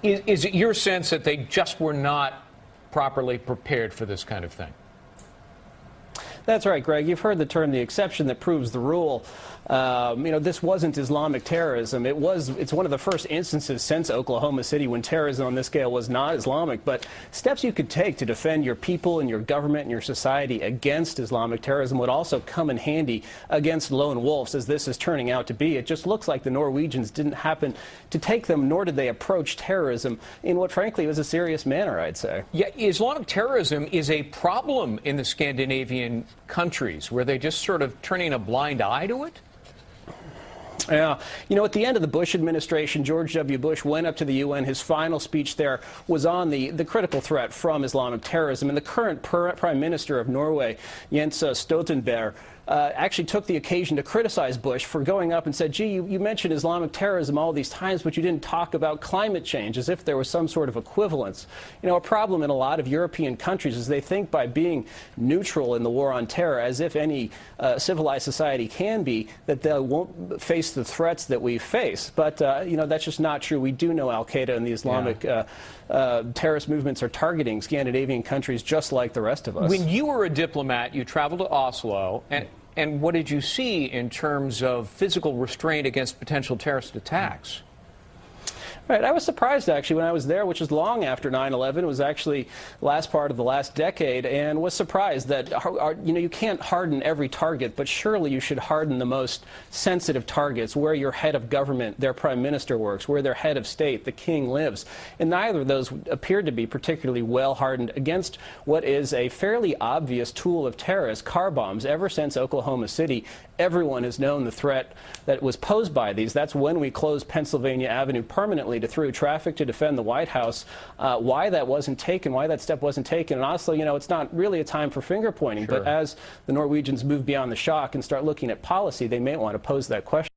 Is it your sense that they just were not properly prepared for this kind of thing? That's right, Greg. You've heard the term the exception that proves the rule. This wasn't Islamic terrorism. It's one of the first instances since Oklahoma City when terrorism on this scale was not Islamic. But steps you could take to defend your people and your government and your society against Islamic terrorism would also come in handy against lone wolves, as this is turning out to be. It just looks like the Norwegians didn't happen to take them, nor did they approach terrorism in what, frankly, was a serious manner, I'd say. Yeah, Islamic terrorism is a problem in the Scandinavian countries. Were they just sort of turning a blind eye to it? Yeah. At the end of the Bush administration, George W. Bush went up to the UN. His final speech there was on the critical threat from Islamic terrorism. And the current Prime Minister of Norway, Jens Stoltenberg, actually took the occasion to criticize Bush for going up and said, gee, you mentioned Islamic terrorism all these times, but you didn't talk about climate change, as if there was some sort of equivalence. A problem in a lot of European countries is they think by being neutral in the war on terror, as if any civilized society can be, that they won't face the threats that we face. But, that's just not true. We do know al-Qaeda and the Islamic terrorist movements are targeting Scandinavian countries just like the rest of us. When you were a diplomat, you traveled to Oslo, and what did you see in terms of physical restraint against potential terrorist attacks? Right. I was surprised, actually, when I was there, which was long after 9/11. It was actually last part of the last decade, and was surprised that, you can't harden every target, but surely you should harden the most sensitive targets, where your head of government, their prime minister, works, where their head of state, the king, lives. And neither of those appeared to be particularly well hardened against what is a fairly obvious tool of terrorists, car bombs. Ever since Oklahoma City, everyone has known the threat that was posed by these. That's when we closed Pennsylvania Avenue permanently to through traffic to defend the White House. Why that wasn't taken, why that step wasn't taken. And honestly, it's not really a time for finger pointing, but as the Norwegians move beyond the shock and start looking at policy, they may want to pose that question.